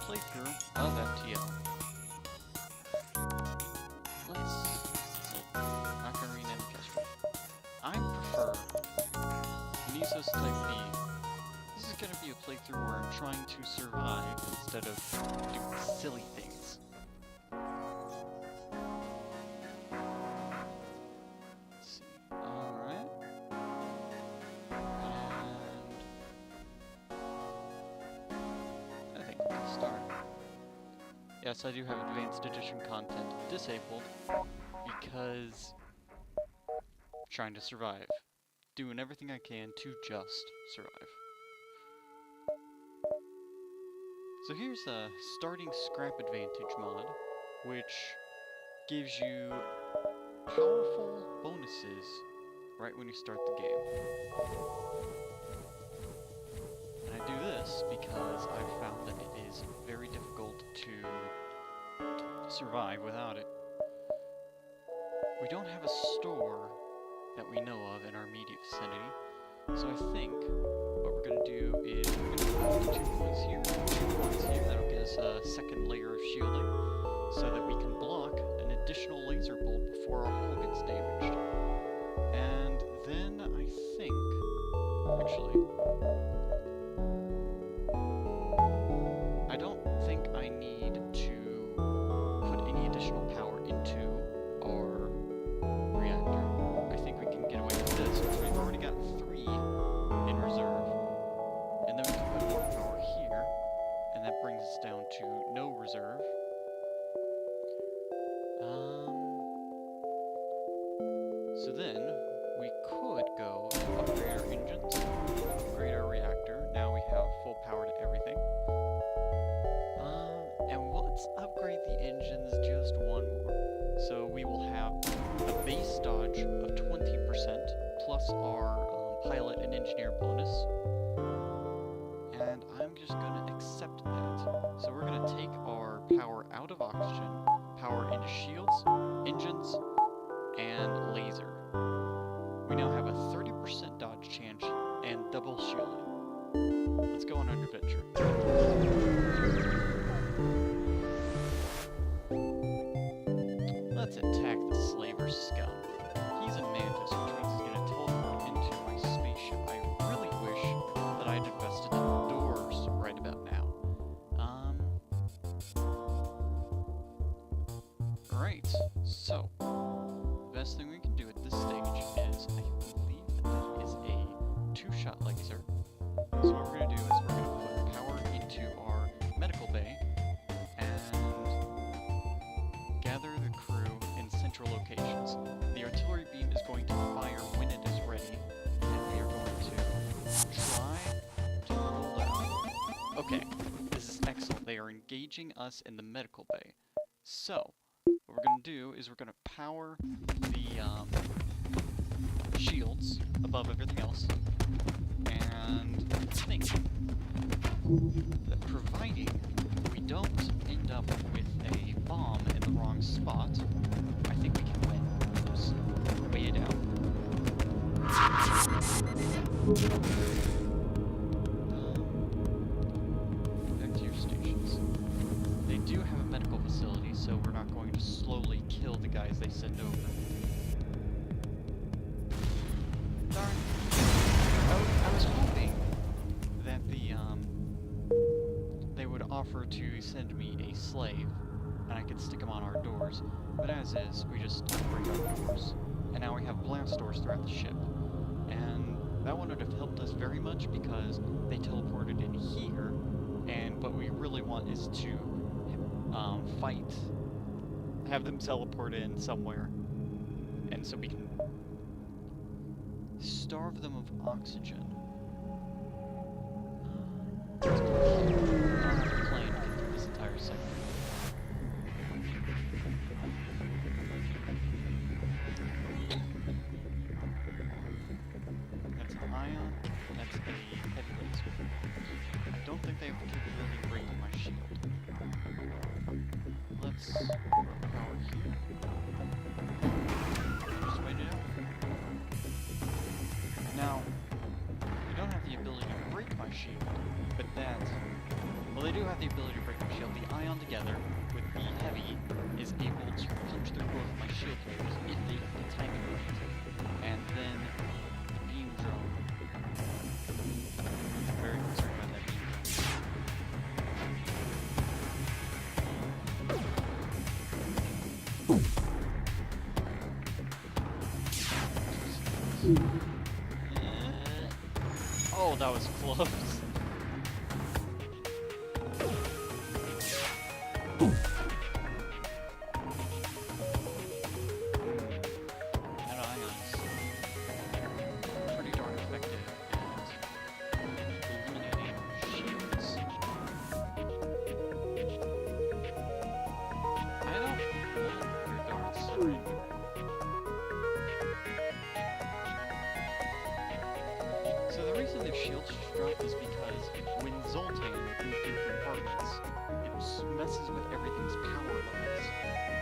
playthrough of FTL. Not gonna rename it just yet. I prefer Nisos Type B. This is gonna be a playthrough where I'm trying to survive instead of doing silly things. Let's see. Alright. And I think we can start. Yes, I do have Advanced Edition content disabled because I'm trying to survive. Doing everything I can to just survive. So here's a starting scrap advantage mod, which gives you powerful bonuses right when you start the game. And I do this because I've found that it is very difficult to survive without it. We don't have a store that we know of in our immediate vicinity, so I think what we're going to do is we're going to put 2 points here, 2 points here. That'll get us a second layer of shielding, so that we can block an additional laser bolt before our hull gets damaged. And then I think, actually, I don't think I need to put any additional power into our reactor. I think we can get away with this because we've already got 3 in reserve. And then we can put more power here, and that brings us down to no reserve. So then we could go and upgrade our engines, upgrade our reactor. Now we have full power to everything. And let's upgrade the engines just one more. So we will have a base dodge of 20% plus our pilot and engineer bonus. And I'm just going to accept that. So we're going to take our power out of oxygen, power into shields, engines, and laser. We now have a 30% dodge chance and double shielding. Let's go on an adventure. Let's attack the slaver scum. He's a mantis, which means he's going to teleport into my spaceship. I really wish that I'd invested in doors right about now. Alright, so the best thing we can do at this stage is, I believe that is a 2-shot laser. So what we're going to do is we're going to put power into our medical bay and gather the crew in central locations. The artillery beam is going to fire when it is ready, and we are going to try to hold out. Okay, this is excellent. They are engaging us in the medical bay. So, what we're going to do is we're going to power the shields above everything else, and I think that providing we don't end up with a bomb in the wrong spot, I think we can win. Oops, way down. Back to your stations. They do have a medical facility, so we're not going to slowly kill the guys they send over. Darn. I was hoping that they would offer to send me a slave, and I could stick them on our doors, but as is, we just upgrade our doors. And now we have blast doors throughout the ship. And that wouldn't have helped us very much because they teleported in here, and what we really want is to have them teleport in somewhere, and so we can starve them of oxygen. I don't have a plane to get through this entire sector. That's an ion, that's a heavy laser. I don't think they have the capability of breaking my shield. Let's put power here. Just wait it out. Now, we don't have the ability to break my shield, but that Well, they do have the ability to break my shield. The ion together with the heavy is able to punch through both my shield moves if they get the timing right. And then the beam drone. I'm very concerned about that beam drone. Oh, that was close. So the reason their shields drop is because when Zoltan moves through compartments, it messes with everything's power levels.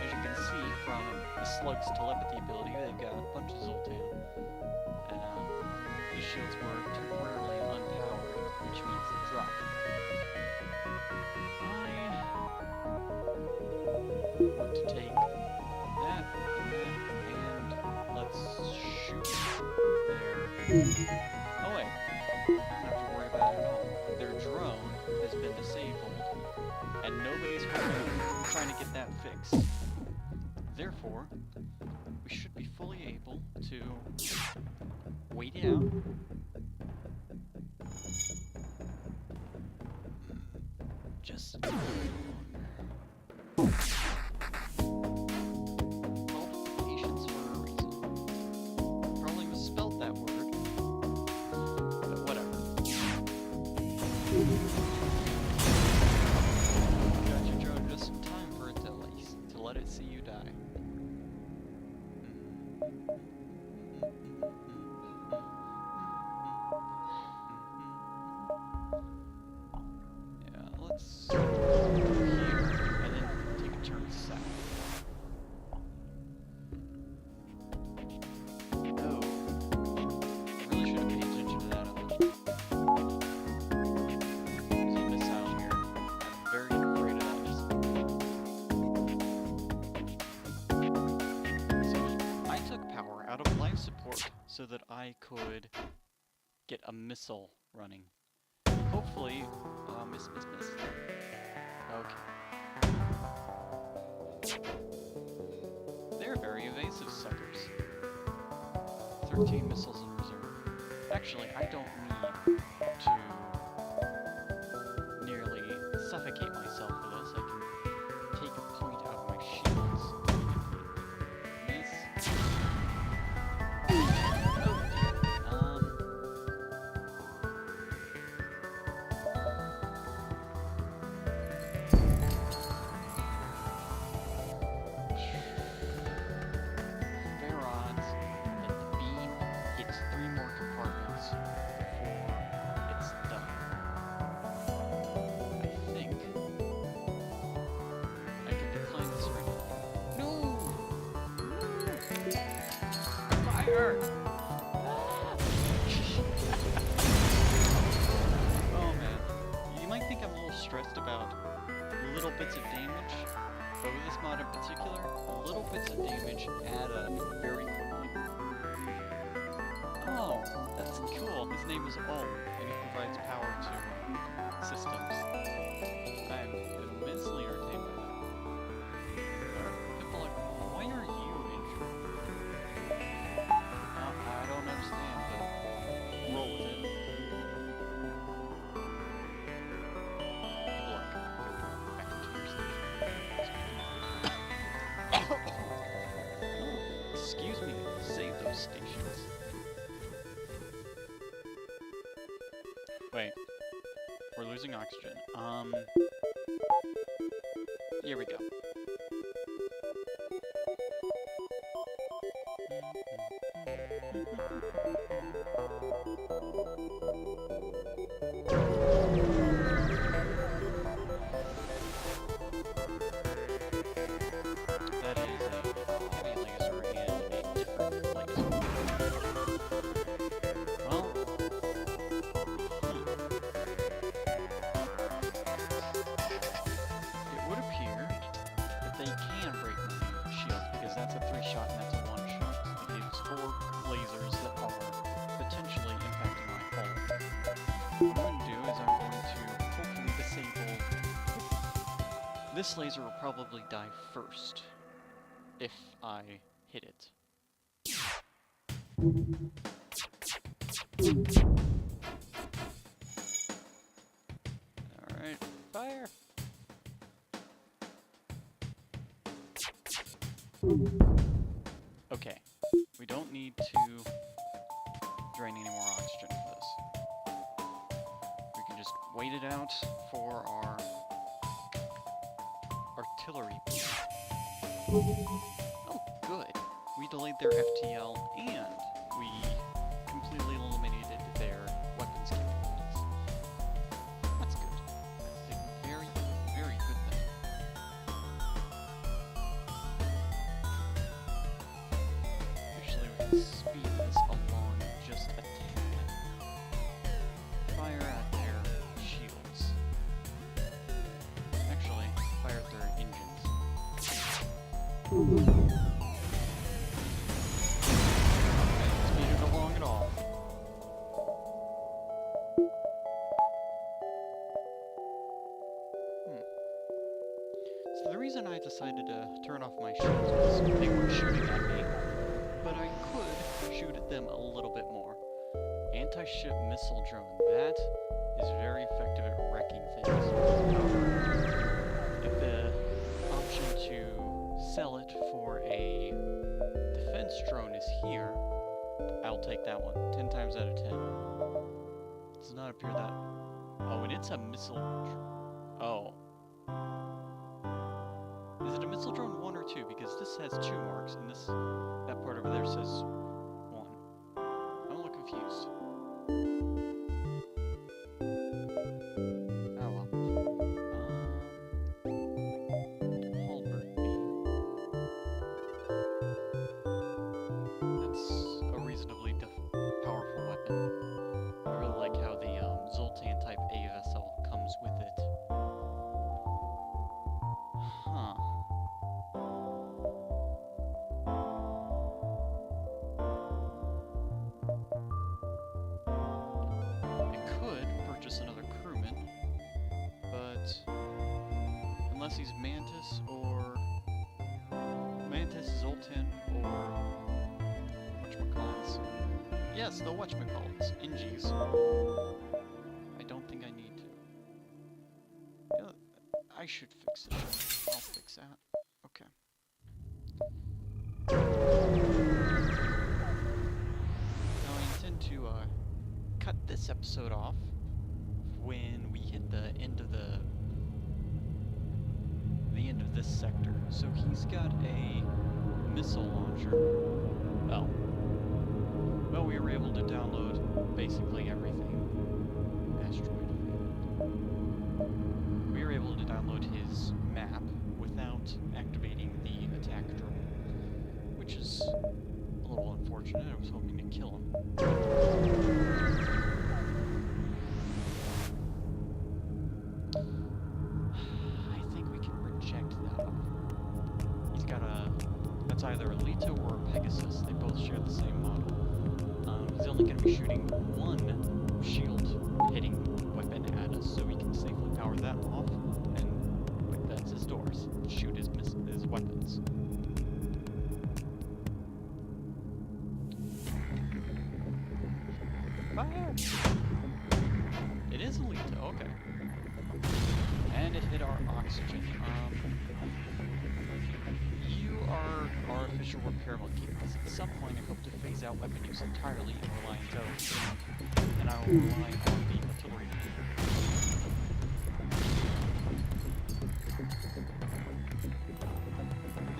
As you can see from the Slug's telepathy ability, they've got a bunch of Zoltan. The shields were temporarily unpowered, which means they drop. I want to take that, and let's shoot there. Oh wait, I don't have to worry about it at all. Their drone has been disabled, and nobody's trying to get that fixed. Therefore, we should be fully able to wait it out. Just patience for a reason. Probably misspelled that word, but whatever. Got your drone just in time for it to let it see you die. Yeah, let's go here and then take a turn south. Oh, I really should have paid attention to that other. There's a missile here. I'm very afraid of that. So I took power out of life support so that I could get a missile running. Hopefully, miss. Okay. They're very evasive suckers. 13 missiles in reserve. Actually, I don't need to nearly suffocate myself for this. I can take a point out of my shields. Miss. Oh dear. Fair odds that the beam hits 3 more compartments before it's done. I think I can decline this right now. No! Fire! Oh man. You might think I'm a little stressed about little bits of damage, but with this mod in particular, little bits of damage add up very quickly. Oh, that's cool. His name is Ol, and he provides power to systems. I'm immensely entertained by that. People are like, why are you injured? I don't understand, but roll with it. Look, go back into your station. Excuse me, save those stations. Wait, we're losing oxygen. Here we go. That is a heavy laser and a different laser. Well, what I'm going to do is I'm going to hopefully disable... This laser will probably die first if I hit it. Alright, fire! Okay, we don't need to drain any more oxygen for this. We can just wait it out for our artillery. Oh, good. We delayed their FTL and we completely eliminated their weapons capabilities. That's good. That's a very, very good thing. Actually, we can speed this along just a tad. Fire at their shields. Actually, fire at their engines. Okay, speed it along at all. So the reason I decided to turn off my shields was they weren't shooting at me, but I could shoot at them a little bit more. Anti-ship missile drone, that is very effective at wrecking things. If the option to sell it for a defense drone is here, I'll take that one. 10 times out of 10. Does not appear that... Oh, and it's a missile... Oh. Is it a missile drone 1 or 2? Because this has 2 marks, and this... that part over there says 1. I'm a little confused. Oh well. Halberd beam. That's a reasonably powerful weapon. I really like how the Zoltan type A vessel comes with it. Huh. I could purchase another crewman, but unless he's Mantis or Mantis, Zoltan, or whatchamacallits. Yes, the whatchamacallits, NGs. I don't think I need to. You know, I should fix the ship. I'll fix that. Okay. Now I intend to cut this episode off when we hit the end of this sector. So he's got a missile launcher. Oh. Well, we were able to download basically everything. Asteroid. We were able to download his map without activating the attack drone, which is a little unfortunate. I was hoping to kill him. I think we can reject that offer. He's got a... that's either a Leto or a Pegasus. They both share the same model. He's only going to be shooting one shield hitting weapon at us, so we can safely power that off, and that's his doors. Shoot his weapons. Fire! It is a Leto, okay. And it hit our oxygen. You are our official repair monkey, because at some point I hope to phase out weapon use entirely and rely on toes. And I will rely on the artillery.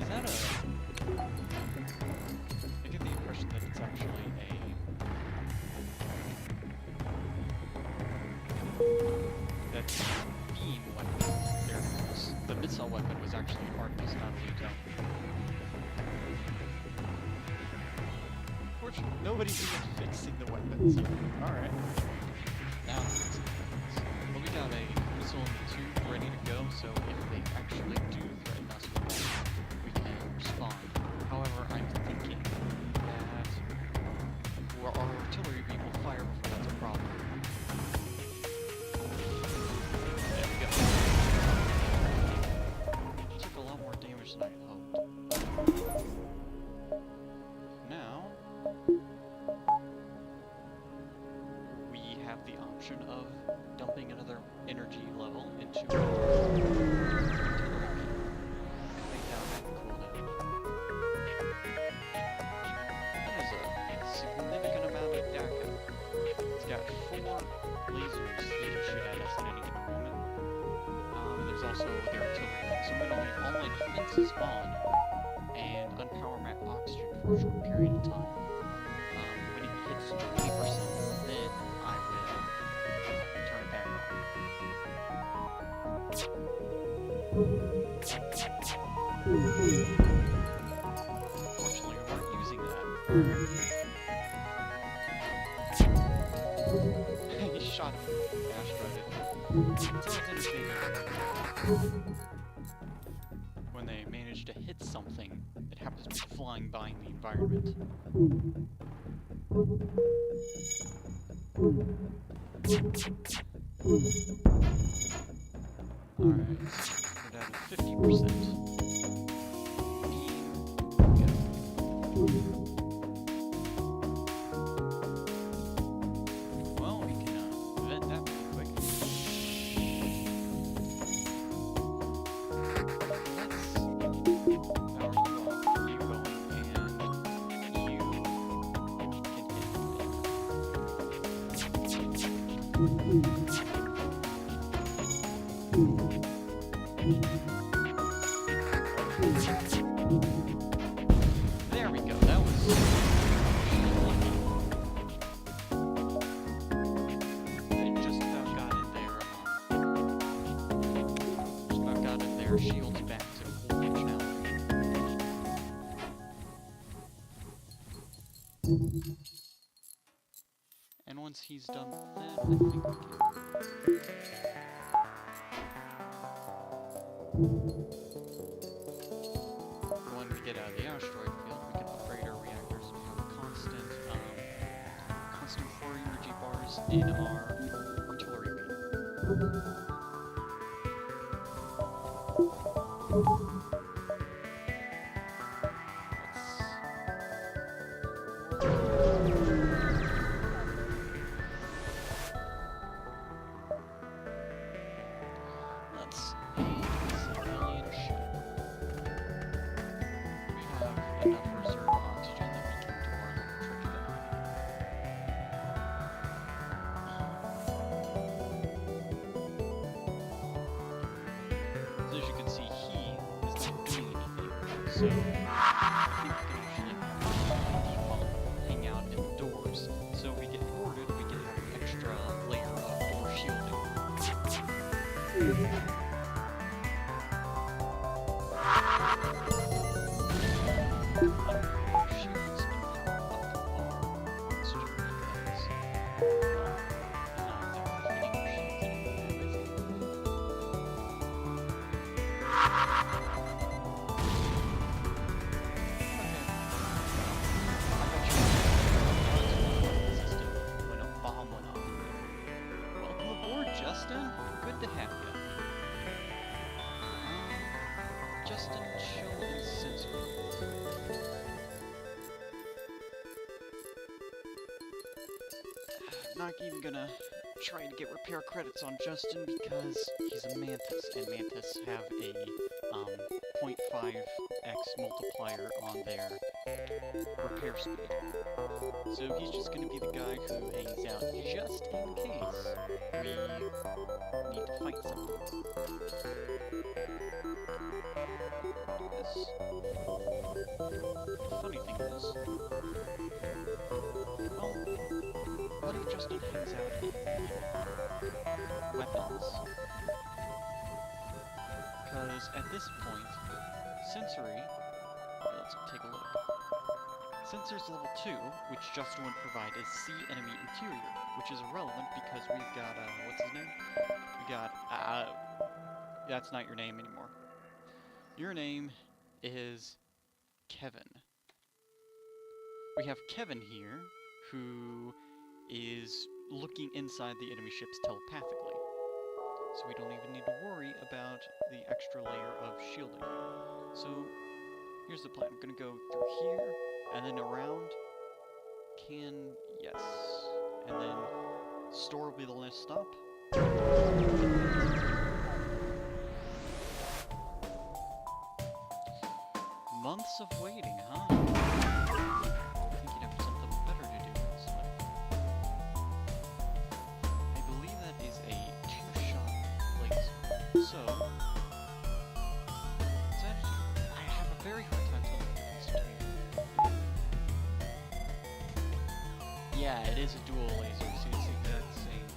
Is that a... I get the impression that it's actually that beam weapon there was. The missile weapon was actually an Artemis, not a Leto. Fortunately, nobody's even fixing the weapons here. Alright. Now I'm fixing the weapons. But we got a missile in the tube ready to go, so if they actually do threaten us with that, we can respond. However, I'm thinking that our artillery beam will fire before that's a problem. to artillery coming down at cooldown. That is a significant amount of DACA. It's got 4 lasers he can shoot at us at any given moment. There's also the artillery. So I'm going to leave all my defenses on and unpower my oxygen for a short period of time. When it hits 20%, then I will turn it back on. Fortunately, we weren't using that. He shot him. Asteroid. It's always entertaining when they manage to hit something that happens to be flying by in the environment. Alright, we're down to 50%. Well, we can vent that pretty quick. Let's power you off, you going, and you can hit there we go, that was lucky. It just about got in there. Just about got in there, shields back to full functionality. And once he's done with that, I think we can. When we get out of the asteroid field, we can upgrade our reactors and have constant 4 energy bars in our artillery beam. Let's civilian ship. We have enough reserve oxygen that we can do our little trick again. So as you can see, he is not doing anything. So I think we can actually default hang out indoors. So if we get boarded, we can have an extra layer of door shielding. Justin, good to have you. Justin, chill and sensible. Not even gonna try to get repair credits on Justin because he's a Mantis, and Mantis have a 0.5x multiplier on their repair speed. So he's just gonna be the guy who hangs out just in case we need to fight something. Yes. The funny thing is, well, what if Justin hangs out in weapons? Because at this point, sensory, let's take a look. Sensor's level 2, which Justin would provide, is see enemy interior, which is irrelevant because we've got, what's his name? We got, that's not your name anymore. Your name is Kevin. We have Kevin here, who is looking inside the enemy ships telepathically. So we don't even need to worry about the extra layer of shielding. So, here's the plan. I'm gonna go through here, and then around. Yes. And then store will be the last stop. hours of waiting, huh? I think you'd have something better to do instead. I believe that is a two-shot laser. So, I have a very hard time telling the difference between. Yeah, it is a dual laser. See, it's the exact same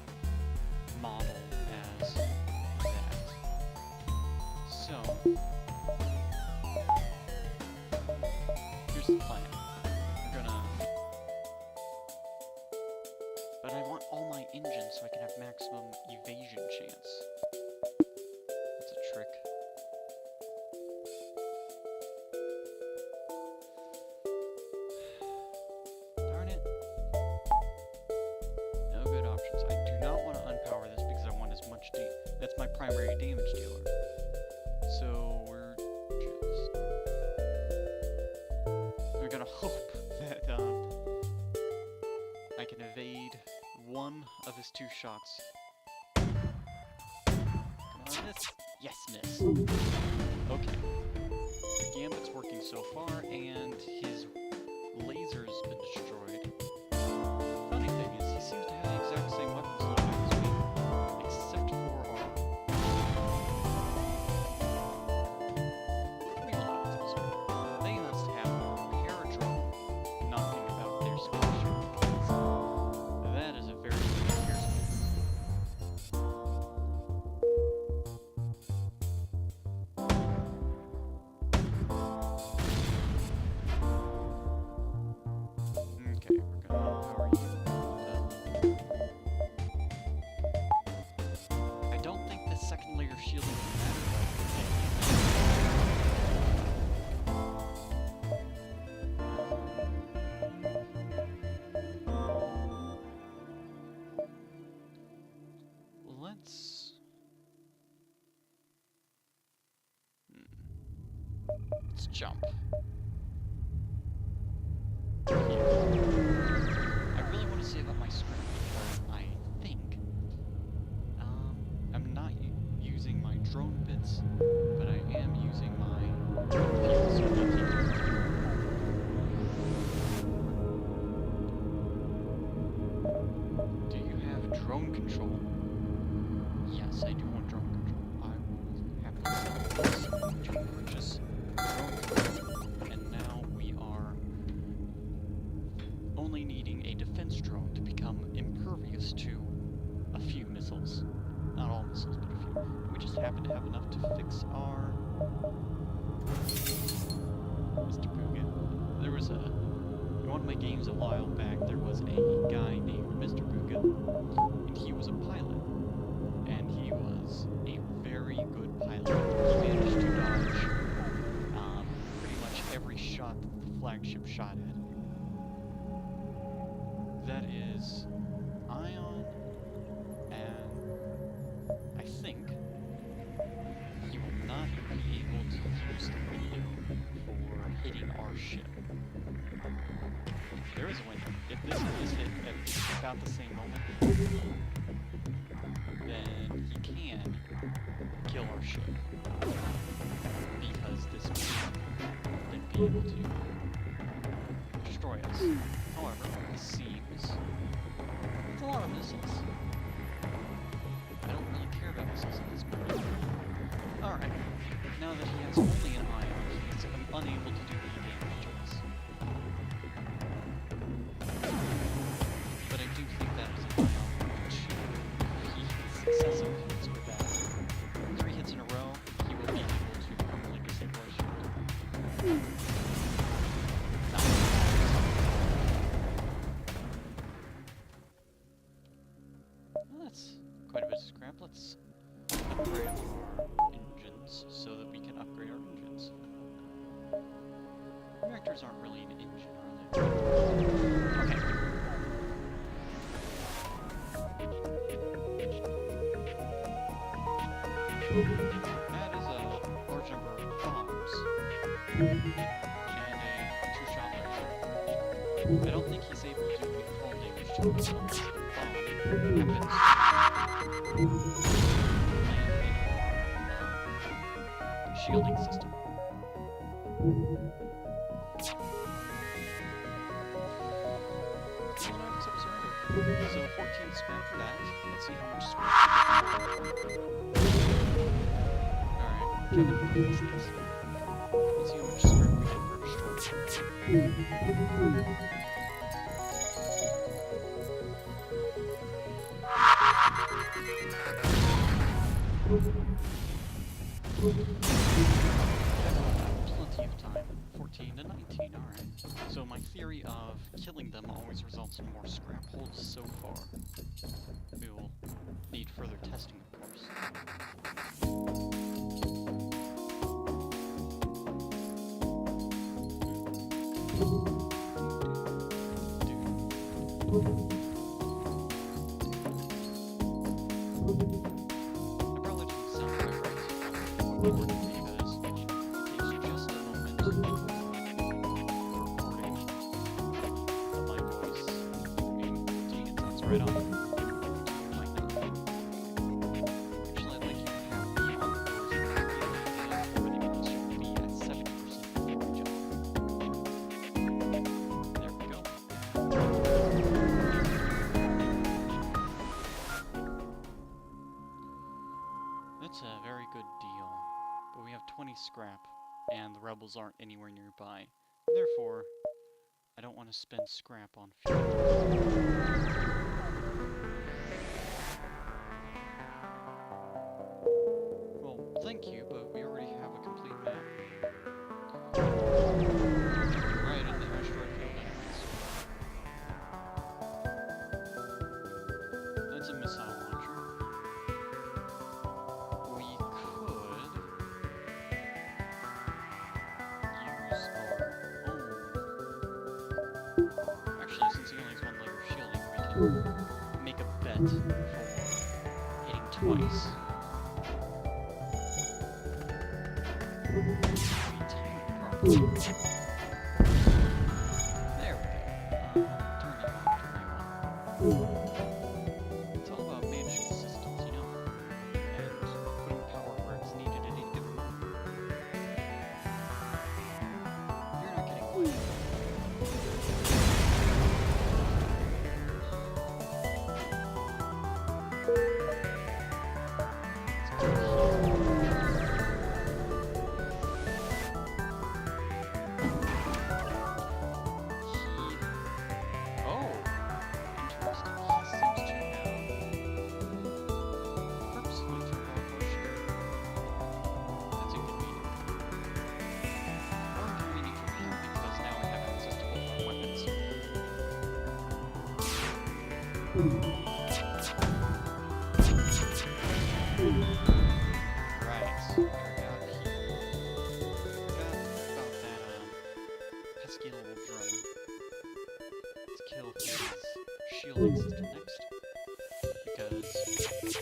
model as that. So, here's the plan. We're gonna... But I want all my engines so I can have maximum evasion chance. That's a trick. Darn it. No good options. I do not want to unpower this because I want as much that's my primary damage dealer. So we're gonna hope that I can evade one of his two shots. Come on, miss. Yes, miss. Okay. The gambit's working so far, and his laser's been destroyed. Funny thing is, he seems to have the exact same weapons loading as me, except for armor. We will not have this one. They must have a paradrone knocking about their spaceship, because that is a very big piercing. Okay, we're gonna power you. I don't think the second layer shielding will matter. Let's... Let's jump. Here. I really want to save up my screen because I think I'm not using my drone bits, but I am using my fuel cell. Do you have drone control? Yes, I do want drone control. I will happily sell this to purchase drone control. And now we are only needing a defense drone to become impervious to a few missiles. Not all missiles, but a few. We just happen to have enough to fix our Mr. Booga. There was in one of my games a while back, there was a guy named Mr. Booga, and he was a pilot. And he was a very good pilot. He managed to dodge pretty much every shot that the flagship shot at. That is ion, and I think he will not be able to use the radio for hitting our ship. There is a window. If this is hit at about the same moment, then he can kill our ship. Because this will then be able to destroy us. However, it seems it's a lot of missiles. I don't really care about missiles at this point. Alright, now that he has only an ion, he is unable to do any damage to us. But I do think that is an ion which, if he hits successive hits with that, 3 hits in a row, he will be able to permanently disable our shield. That's quite a bit of scrap. Let's upgrade our engines so that we can upgrade our engines. Reactors aren't really an engine, are they? Okay. That is a large number of bombs and a 2-shot laser. I don't think he's able to do any fall damage to us unless the bomb happens. Shielding system. So 14 scrap for that. Let's see how much scrap we get. Alright, Kevin, fix this. Let's see how much scrap we get for destroying. Plenty of time. 14 to 19, alright. So my theory of killing them always results in more scrap holds so far. We will need further testing, of course. It probably doesn't sound quite right, because it takes just a moment for recording of my voice. I mean, 14, it sounds right on. Actually, I'd like you to have me on the voice or the English should be at 70% before we jump. There we go. That's a very good deal, but we have 20 scrap, and the rebels aren't anywhere nearby. Therefore, I don't want to spend scrap on fuel. Well, thank you, but we already have a complete map. Right, in the asteroid field anyways. That's a missile launcher. We could use our own. Actually, since he only has one layer of shielding, we can make a bet for hitting twice. There we go. Turn that on. It's all about managing the systems, you know? And putting power where it's needed at any given moment. You're not getting away. Shielding system next, because let's see.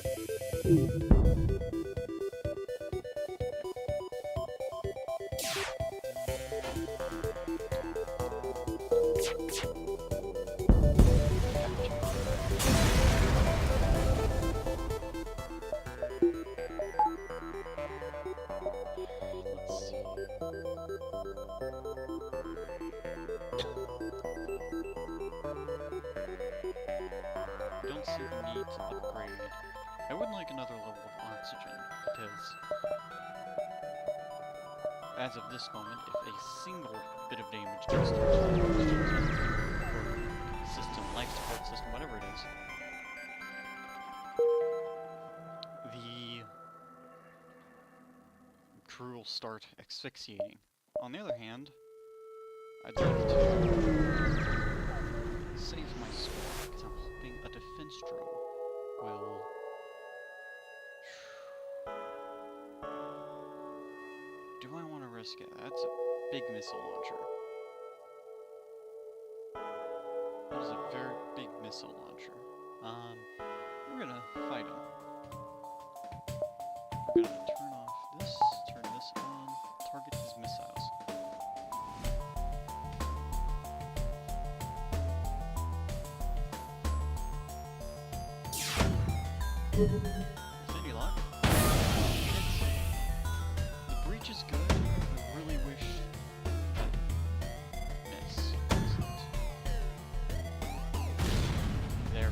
Don't see the need to upgrade. I would like another level of oxygen, because as of this moment, if a single bit of damage gets through to the oxygen tank, or system, life support system, whatever it is, the crew will start asphyxiating. On the other hand, I'd like to save my score, because I'm hoping a defense drone will... Do I want to risk it? That's a big missile launcher. That is a very big missile launcher. We're gonna fight him. We're gonna turn off this, turn this on, target his missiles. With any luck, the breach is good. I really wish that miss wasn't. There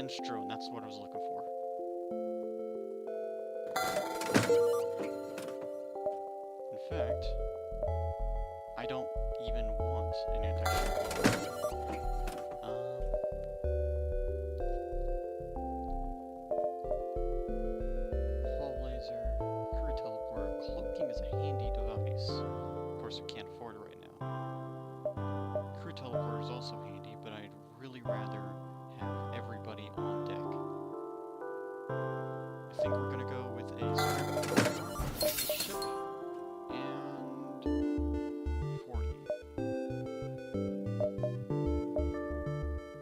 defense drone, that's what I was looking for. In fact, I don't even want an anti-ship drone. Hull laser, crew teleporter, cloaking is a handy device. Of course, we can't afford it right now. Crew teleporter is also handy, but I'd really rather have everybody on deck. I think we're gonna go with a ship and 40.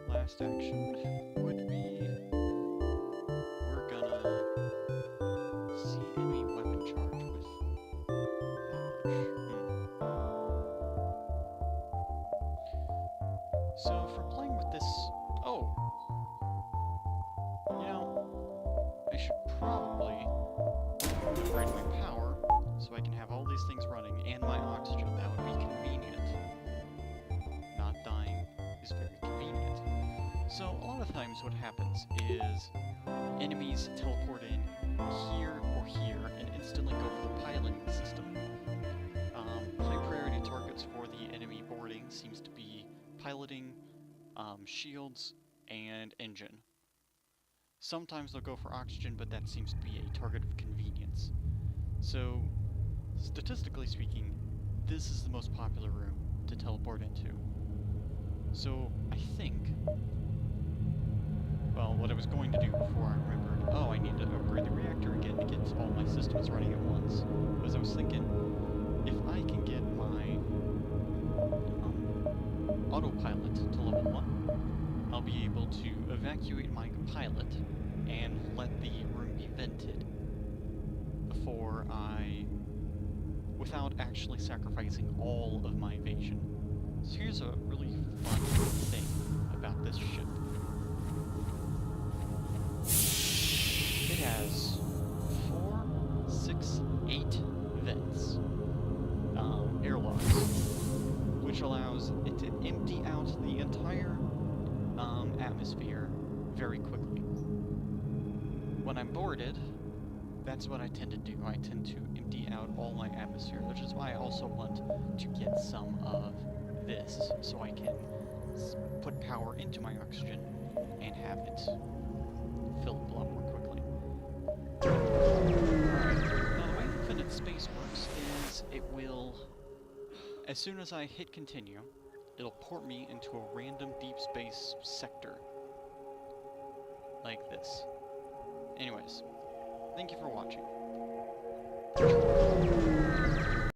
Last action would be we're gonna see enemy weapon charge with So if we're playing with this, you know, I should probably upgrade my power so I can have all these things running and my oxygen. That would be convenient. Not dying is very convenient. So a lot of times what happens is enemies teleport in here or here and instantly go for the piloting system. High priority targets for the enemy boarding seems to be piloting, shields, and engine. Sometimes they'll go for oxygen, but that seems to be a target of convenience. So, statistically speaking, this is the most popular room to teleport into. So, I think, well, what I was going to do before I remembered, I need to upgrade the reactor again to get all my systems running at once, was I was thinking, if I can get my autopilot to level 1, I'll be able to evacuate my pilot and let the room be vented before without actually sacrificing all of my evasion. So here's a really fun thing about this ship. It has 4, 6, 8 vents, airlocks, which allows it to empty out the entire atmosphere very quickly. When I'm boarded, that's what I tend to do. I tend to empty out all my atmosphere, which is why I also want to get some of this, so I can put power into my oxygen and have it fill up a lot more quickly. Now, the way Infinite Space works is it will, as soon as I hit continue, it'll port me into a random deep space sector. Like this. Anyways, thank you for watching.